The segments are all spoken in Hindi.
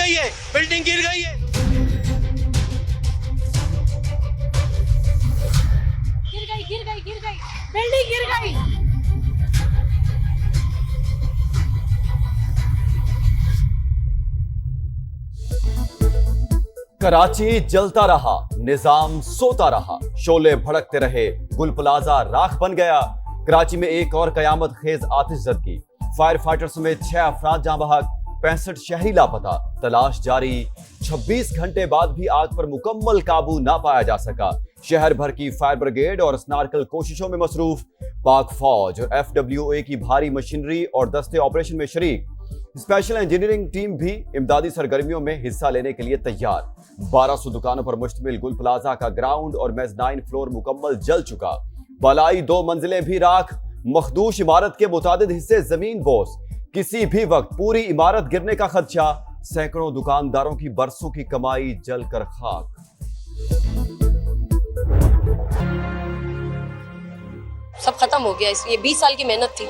गई है, बिल्डिंग गिर गई है। गिर गई, बिल्डिंग गिर गई। कराची जलता रहा, निजाम सोता रहा, शोले भड़कते रहे, गुल प्लाजा राख बन गया। कराची में एक और कयामत खेज आतिशज़दगी, फायर फाइटर समेत 6 अफराद जाँ बहक, 65 शहरी लापता, तलाश जारी। 26 घंटे बाद भी आग पर मुकम्मल काबू ना पाया जा सका। शहर भर की फायर ब्रिगेड और स्नार्कल कोशिशों में मसरूफ। पाक फौज और FWA की भारी मशीनरी और दस्ते ऑपरेशन में शरीक। स्पेशल इंजीनियरिंग टीम भी इमदादी सरगर्मियों में हिस्सा लेने के लिए तैयार। 1200 दुकानों पर मुश्तमिल गुल प्लाजा का ग्राउंड और मेज़नाइन फ्लोर मुकम्मल जल चुका। बलाई 2 मंजिलें भी राख, मखदूश इमारत के मुतादिद हिस्से जमीन बोस। किसी भी वक्त पूरी इमारत गिरने का खदशा। सैकड़ों दुकानदारों की बरसों की कमाई जलकर खाक। सब खत्म हो गया। इसलिए 20 साल की मेहनत थी।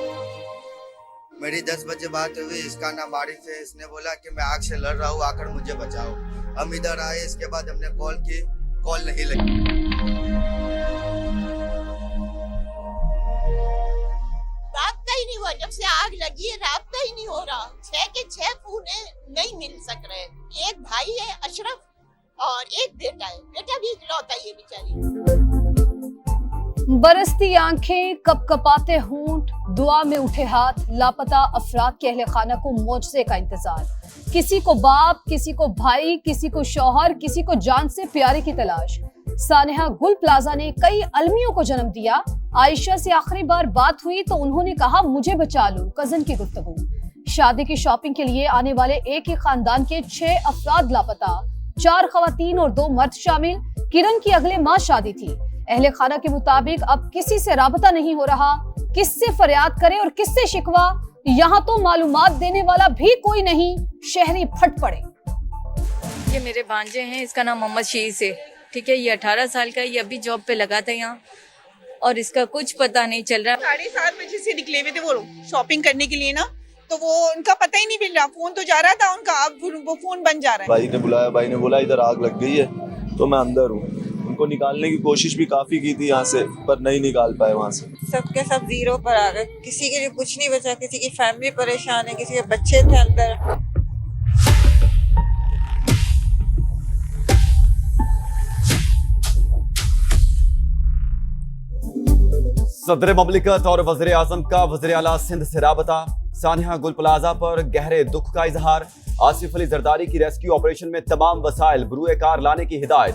मेरी 10 बजे बात हुई, इसका नाम आरिफ है। इसने बोला कि मैं आग से लड़ रहा हूँ, आकर मुझे बचाओ। हम इधर आए, इसके बाद हमने कॉल की, कॉल नहीं लगी। राब्ता ही नहीं हुआ, जब से आग लगी है राब्ता ही नहीं हो रहा। 6 के 6 फोन नहीं मिल सक रहे। एक भाई है अशरफ और एक बेटा है, बेटा भी इकलौता ही है बेचारी। बरसती आंखें, कपकपाते होंठ, दुआ में उठे हाथ, लापता अफराद के अहले खाना को मुआवजे का इंतजार। किसी को बाप, किसी को भाई, किसी को शौहर, किसी को जान से प्यारे की तलाश। सानेहा गुल प्लाजा ने कई अलमियों को जन्म दिया। आयशा से आखिरी बार बात हुई तो उन्होंने कहा मुझे बचा लो, कजन की गुफ्तगू। शादी की शॉपिंग के लिए आने वाले एक ही खानदान के 6 अफराद लापता, 4 खवातीन और 2 मर्द शामिल। किरण की अगले माह शादी थी। अहले खाना के मुताबिक अब किसी से राबता नहीं हो रहा। किससे फरियाद करे और किससे शिकवा, यहाँ तो मालूमात देने वाला भी कोई नहीं। शहरी फट पड़े। ये मेरे भांजे हैं, इसका नाम मोहम्मद शीस है। ठीक है, ये 18 साल का, ये अभी जॉब पे लगा था यहाँ और इसका कुछ पता नहीं चल रहा। 7:30 बजे से निकले हुए थे वो शॉपिंग करने के लिए ना, तो वो उनका पता ही नहीं मिल रहा। फोन तो जा रहा था उनका, अब वो फोन बन जा रहा है। भाई ने बुलाया, भाई ने बोला इधर आग लग गई है, तो मैं अंदर हूँ। उनको निकालने की कोशिश भी काफी की थी यहाँ से, पर नहीं निकाल पाए वहाँ से। सबके सब जीरो पर आ गए। किसी के लिए कुछ नहीं बचा, किसी की फैमिली परेशान है, किसी के बच्चे थे अंदर। सदर ममलिकत और वज़ीर आज़म का वज़ीर आला सिंध से राबता। सानिया गुल प्लाजा पर गहरे दुख का इजहार। आसिफ अली जरदारी की रेस्क्यू ऑपरेशन में तमाम वसाइल बरूए कार लाने की हिदायत।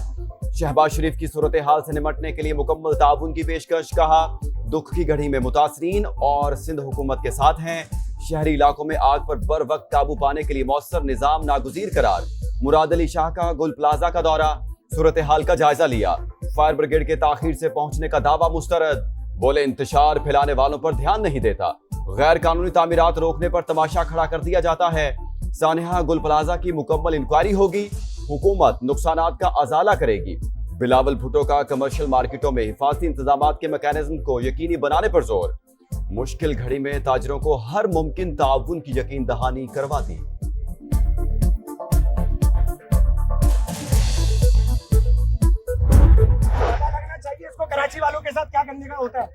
शहबाज शरीफ की सूरत हाल से निमटने के लिए मुकम्मल ताउन की पेशकश। कहा दुख की घड़ी में मुतासरीन और सिंध हुकूमत के साथ हैं। शहरी इलाकों में आग पर बर वक्त काबू पाने के लिए मौसर निजाम नागुजीर करार। मुराद अली शाह का गुल प्लाजा का दौरा, सूरत हाल का जायजा लिया। फायर ब्रिगेड के ताखीर से पहुंचने का दावा मुस्तरद। बोले इंतशार फैलाने वालों पर ध्यान नहीं देता। गैर कानूनी तामीरात रोकने पर तमाशा खड़ा कर दिया जाता है। सानिहा गुल प्लाजा की मुकम्मल इंक्वायरी होगी। हुकूमत नुकसानात का अजाला करेगी। बिलावल भुट्टो का कमर्शियल मार्केटों में हिफाजती इंतजामात के मैकेनिज्म को यकीनी बनाने पर जोर। मुश्किल घड़ी में ताजरों को हर मुमकिन ताउन की यकीन दहानी करवा दी। इसको कराची वालों के साथ क्या करने का होता है।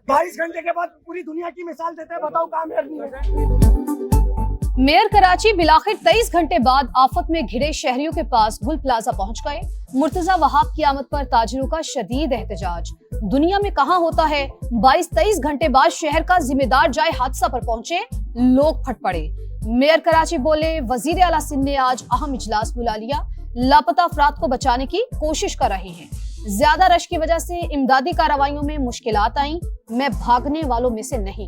22 घंटे के बाद पूरी दुनिया की मिसाल देते हैं, बताओ कहाँ मेयर नहीं है। मेयर कराची बिलाखिर 23 घंटे बाद आफत में घिरे शहरियों के पास गुल प्लाजा पहुंच गए। मुर्तजा वहाब की आमद पर ताजिरों का शदीद एहतजाज। दुनिया में कहां होता है, 22-23 घंटे बाद शहर का जिम्मेदार जाए हादसा पर पहुंचे, लोग फट पड़े। मेयर कराची बोले वजीर आला सिंध ने आज अहम इजलास बुला लिया। लापता अफराद को बचाने की कोशिश कर रहे हैं। ज्यादा रश की वजह से इमदादी कार्रवाइयों में मुश्किलात आई। मैं भागने वालों में से नहीं।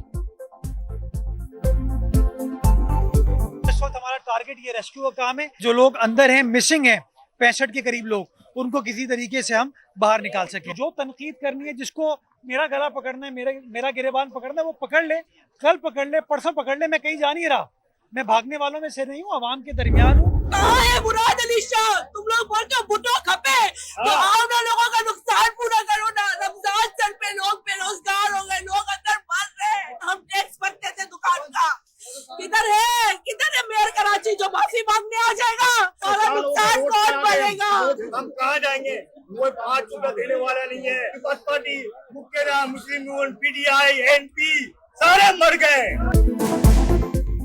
इस वक्त हमारा टारगेट ये रेस्क्यू का काम है। जो लोग अंदर हैं, मिसिंग हैं 65 के करीब लोग, उनको किसी तरीके से हम बाहर निकाल सके। जो तनकीद करनी है, जिसको मेरा गला पकड़ना है, मेरा गिरेबान पकड़ना है, वो पकड़ ले। कल पकड़ ले, परसों पकड़ ले। मैं कहीं जा नहीं रहा। मैं भागने वालों में से नहीं हूँ, आवाम के दरमियान हूँ। मुराद अली शाह, तुम लोग बोलते हो भुट्टो खपे, तो आओ ना, लोगों का नुकसान पूरा करो ना। रमजान चल पे लोग बेरोजगार हो गए, लोग अंदर मर रहे हैं। हम टैक्स भरते थे दुकान का। किधर है मेयर कराची जो माफी मांगने आ जाएगा? एनपी सारे मर गए।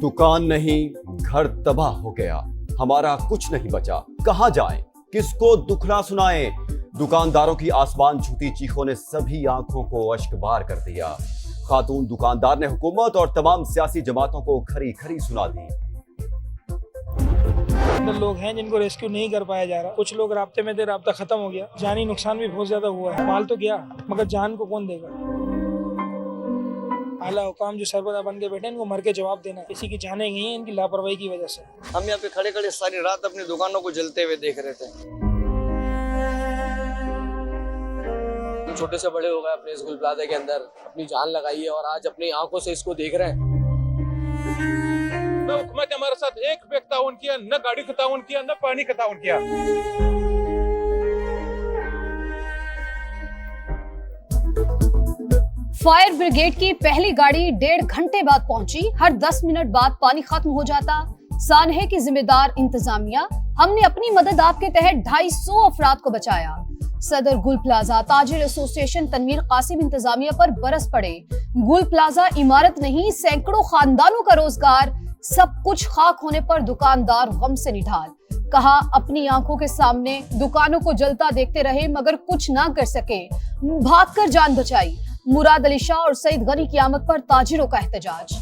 दुकान नहीं, घर तबाह हो गया, हमारा कुछ नहीं बचा, कहां जाएं, किसको दुखड़ा सुनाएं। दुकानदारों की आसमान छूती चीखों ने सभी आंखों को अश्कबार कर दिया। खातून दुकानदार ने हुकूमत और तमाम सियासी जमातों को खरी खरी सुना दी। लोग हैं जिनको रेस्क्यू नहीं कर पाया जा रहा, कुछ लोग राब्ते में थे, राब्ता खत्म हो गया, जानी नुकसान भी बहुत ज्यादा हुआ है। माल तो गया मगर जान को कौन देगा। आला हुकाम जो सरबरा बन के बैठे इनको मर के जवाब देना, किसी की जाने गई है इनकी लापरवाही की वजह से। हम यहाँ पे खड़े खड़े सारी रात अपनी दुकानों को जलते हुए देख रहे थे। छोटे से बड़े हो गए अपने इस गुल प्लाजा के अंदर, अपनी जान लगाई है और आज अपनी आंखों से इसको देख रहे हैं। न हुकूमत ने हमारे साथ एक रुपया ताउन किया, न गाड़ी का ताउन किया, न पानी का ताउन किया। फायर ब्रिगेड की पहली गाड़ी 1.5 घंटे बाद पहुंची। हर 10 मिनट बाद पानी खत्म हो जाता। सानहे की जिम्मेदार इंतजामिया, हमने अपनी मदद आपके तहत 250 अफराद को बचाया। सदर गुल प्लाजा ताजिर एसोसिएशन तनवीर कासिम इंतजामिया पर बरस पड़े। गुल प्लाजा इमारत नहीं, सैकड़ों खानदानों का रोजगार, सब कुछ खाक होने पर दुकानदार गम से निढाल। कहा अपनी आंखों के सामने दुकानों को जलता देखते रहे मगर कुछ ना कर सके, भागकर जान बचाई। मुराद अली शाह और सईद गनी की आमद पर ताजिरों का एहतजाज।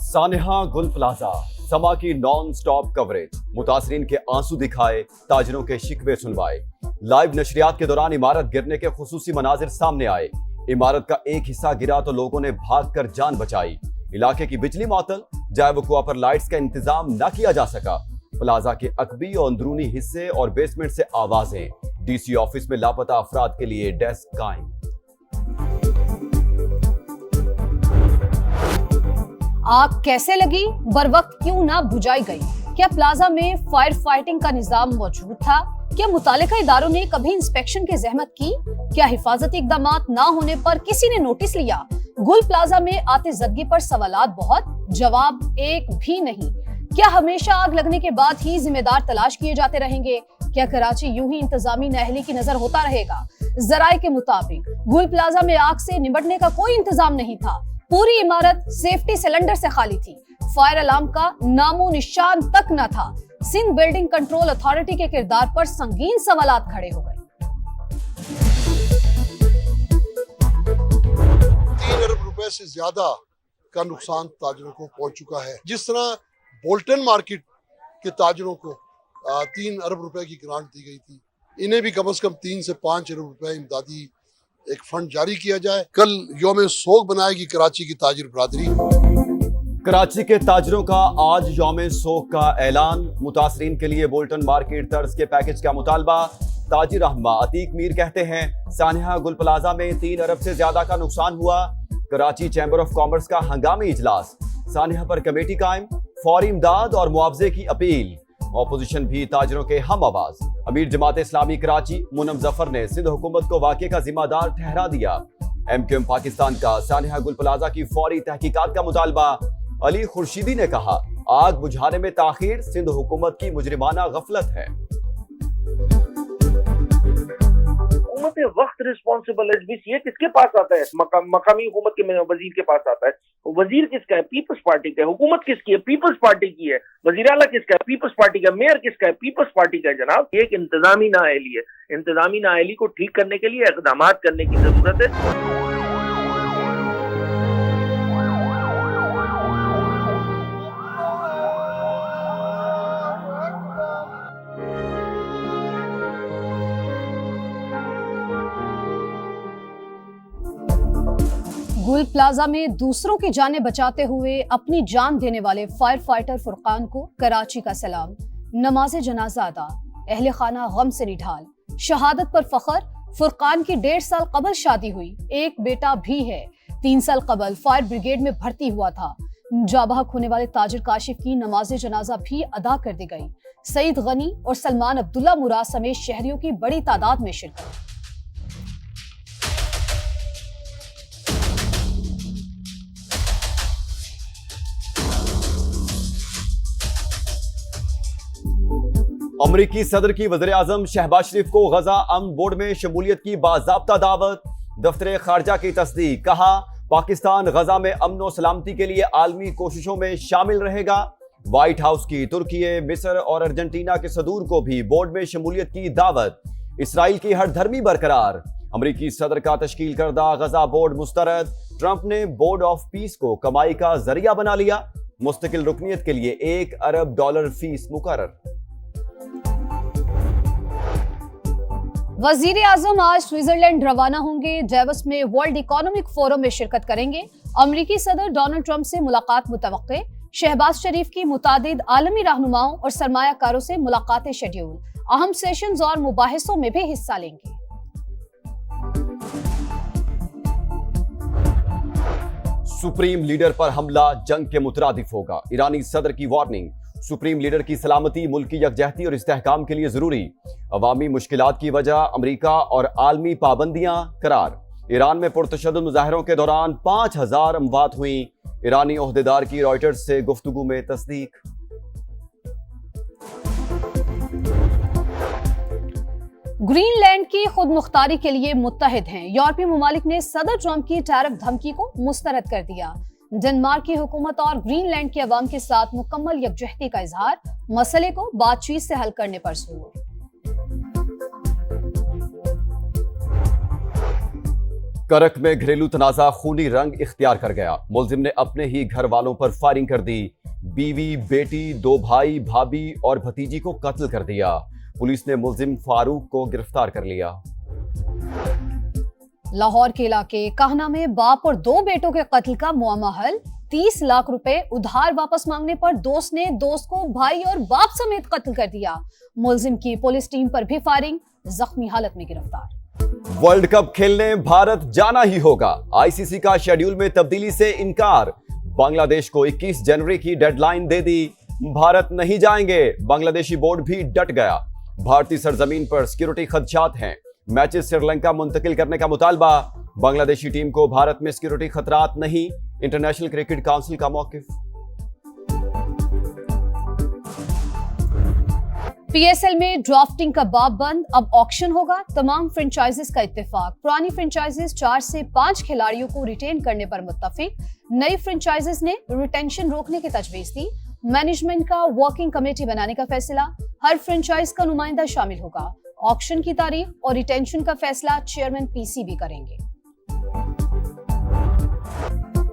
सानेहा गुल प्लाजा, समा की नॉन स्टॉप कवरेज, मुतासरीन के आंसू दिखाए, ताजिरों के शिकवे सुनवाए। लाइव नशरियात के दौरान इमारत गिरने के खुसूसी मनाजिर सामने आए। इमारत का एक हिस्सा गिरा तो लोगों ने भागकर जान बचाई। इलाके की बिजली मुअत्तल, जाए वकुआ पर लाइट्स का इंतजाम न किया जा सका। प्लाजा के अकबी और अंदरूनी हिस्से और बेसमेंट से आवाजें। डीसी ऑफिस में लापता अफराद के लिए डेस्क कायम। आग कैसे लगी, बर वक्त क्यों ना बुझाई गई? क्या प्लाजा में फायर फाइटिंग का निजाम मौजूद था? क्या मुतालिका इदारों ने कभी इंस्पेक्शन की जहमत की? क्या हिफाजती इकदाम ना होने पर किसी ने नोटिस लिया? गुल प्लाजा में आतिशज़दगी पर सवालात बहुत, जवाब एक भी नहीं। क्या हमेशा आग लगने के बाद ही जिम्मेदार तलाश किए जाते रहेंगे? क्या कराची यूं ही इंतजामी नाअहली की नजर होता रहेगा? जराए के मुताबिक गुल प्लाजा में आग से निपटने का कोई इंतजाम नहीं था। पूरी इमारत सेफ्टी सिलेंडर से खाली थी। फायर अलार्म का नामो निशान तक न था। सिंध बिल्डिंग कंट्रोल अथॉरिटी के किरदार पर संगीन सवालात खड़े हो गए। 3 अरब रुपए से ज्यादा का नुकसान ताजिरों को पहुंच चुका है। जिस तरह बोल्टन मार्केट के ताजिरों को 3 अरब रुपए की ग्रांट दी गई थी, इन्हें भी कम से कम 3 से 5 अरब रुपए इमदादी एक फंड जारी किया जाए। कल यौम सोग बनाएगी कराची की ताजिर बरादरी। कराची के ताजिरों का आज यौम सोग का ऐलान। मुतासरीन के लिए बोल्टन मार्केट तर्ज के पैकेज का मुतालबा। ताजिर रहनुमा अतीक मीर कहते हैं, सानिहा गुल प्लाजा में 3 अरब से ज्यादा का नुकसान हुआ। कराची चैम्बर ऑफ कॉमर्स का हंगामी इजलास। सानिहा पर कमेटी कायम, फौरी इमदाद और मुआवजे की अपील। ऑपोजिशन भी ताजिरों के हम आवाज। अमीर जमात इस्लामी कराची मुनम जफर ने सिंध हुकूमत को वाक़े का जिम्मेदार ठहरा दिया। MQM पाकिस्तान का सानिहा गुल प्लाजा की फौरी तहकीकात का मुतालबा। अली खुर्शीदी ने कहा, आग बुझाने में ताखीर सिंध हुकूमत की मुजरिमाना गफलत है। हुकूमत वक्त रिस्पॉन्सिबल एडमिस ये किसके पास आता है? मकामी हुकूमत के वजीर के पास आता है। वजीर किसका है? पीपल्स पार्टी का है। हुकूमत किसकी है? पीपल्स पार्टी की है। वजीर आला किसका है? पीपल्स पार्टी का। मेयर किसका है? पीपल्स पार्टी का है। जनाब, ये एक इंतजामी नाअहली है। इंतजामी नाअहली को ठीक करने के लिए इक़दाम करने की जरूरत है। गुल प्लाजा में दूसरों की जानें बचाते हुए अपनी जान देने वाले फायर फाइटर फुरकान को कराची का सलाम। नमाज जनाजा अदा, अहले खाना गम से निढाल। शहादत पर फख्र, फुरकान की 1.5 साल कबल शादी हुई, एक बेटा भी है। 3 साल कबल फायर ब्रिगेड में भर्ती हुआ था। जाबाहक होने वाले ताजिर काशिफ की नमाज जनाजा भी अदा कर दी गई। सईद गनी और सलमान अब्दुल्ला मुराद समेत शहरियों की बड़ी तादाद में शिरकत। अमरीकी सदर की वज़ीर-ए-आज़म शहबाज शरीफ को गजा अमन बोर्ड में शमूलियत की बाज़ाब्ता दावत। दफ्तर खारजा की तस्दीक। कहा पाकिस्तान गजा में अमन और सलामती के लिए आलमी कोशिशों में शामिल रहेगा। व्हाइट हाउस की तुर्की, मिस्र और अर्जेंटीना के सदूर को भी बोर्ड में शमूलियत की दावत। इसराइल की हठधर्मी बरकरार। अमरीकी सदर का तश्कील करदा गजा बोर्ड मुस्तरद। ट्रंप ने बोर्ड ऑफ पीस को कमाई का जरिया बना लिया। मुस्तकिल रुकनियत के लिए $1 अरब फीस मुकर्रर। वजीर आजम आज स्विट्जरलैंड रवाना होंगे। डेवस में वर्ल्ड इकोनॉमिक फोरम में शिरकत करेंगे। अमरीकी सदर डोनाल्ड ट्रंप से मुलाकात मुतवक्के। शहबाज शरीफ की मुतादिद आलमी रहनुमाओं और सरमायाकारों से मुलाकातें शेड्यूल। अहम सेशंस और मुबाहिसों में भी हिस्सा लेंगे। सुप्रीम लीडर पर हमला जंग के मुतरादिफ होगा। ईरानी सदर की वार्निंग। सुप्रीम लीडर की सलामती मुल्की यकजहती और इस्तेहकाम के लिए जरूरी। अवामी मुश्किलात की वजह अमरीका और आलमी पाबंदियां करार। ईरान में पुरतशद्दुद मुजाहरों के दौरान 5000 अमवात हुई। ईरानी ओहदेदार की रॉयटर्स से गुफ्तगू में तस्दीक। ग्रीनलैंड की खुद मुख्तारी के लिए मुत्तहिद हैं। यूरोपीय ममालिक ने सदर ट्रंप की टैरिफ धमकी को मुस्तरद कर दिया। डेनमार्क की हुकूमत और ग्रीनलैंड के अवाम के साथ मुकम्मल यकजहती का इजहार। मसले को बातचीत से हल करने पर जोर। करक में घरेलू तनाजा खूनी रंग इख्तियार कर गया। मुलजिम ने अपने ही घर वालों पर फायरिंग कर दी। बीवी, बेटी, 2 भाई, भाभी और भतीजी को कत्ल कर दिया। पुलिस ने मुलजिम फारूक को गिरफ्तार कर लिया। लाहौर के इलाके काहना में बाप और 2 बेटों के कत्ल का मुआमा हल। 30 लाख रुपए उधार वापस मांगने पर दोस्त ने दोस्त को भाई और बाप समेत कत्ल कर दिया। मुलजिम की पुलिस टीम पर भी फायरिंग। जख्मी हालत में गिरफ्तार। वर्ल्ड कप खेलने भारत जाना ही होगा। आईसीसी का शेड्यूल में तब्दीली से इनकार। बांग्लादेश को 21 जनवरी की डेडलाइन दे दी। भारत नहीं जाएंगे। बांग्लादेशी बोर्ड भी डट गया। भारतीय सरजमीन पर सिक्योरिटी खदशात हैं। मैचेस श्रीलंका मुंतकिल करने का मुतालबा। बांग्लादेशी टीम को भारत में सिक्योरिटी खतरात नहीं। इंटरनेशनल क्रिकेट काउंसिल का मौकिफ। पीएसएल में ड्राफ्टिंग का बाब बंद। अब ऑक्शन होगा। तमाम फ्रेंचाइजीज का इत्तेफाक। पुरानी फ्रेंचाइजीज 4 से 5 खिलाड़ियों को रिटेन करने पर मुत्तफिक। नई फ्रेंचाइजीज ने रिटेंशन रोकने की तजवीज दी। मैनेजमेंट का वर्किंग कमेटी बनाने का फैसला। हर फ्रेंचाइज का नुमाइंदा शामिल होगा। ऑक्शन की तारीख और रिटेंशन का फैसला चेयरमैन पीसीबी करेंगे।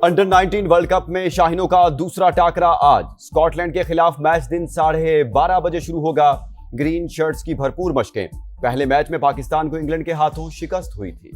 अंडर 19 वर्ल्ड कप में शाहीनों का दूसरा टाकरा आज। स्कॉटलैंड के खिलाफ मैच दिन 12:30 बजे शुरू होगा। ग्रीन शर्ट्स की भरपूर मशकें। पहले मैच में पाकिस्तान को इंग्लैंड के हाथों शिकस्त हुई थी।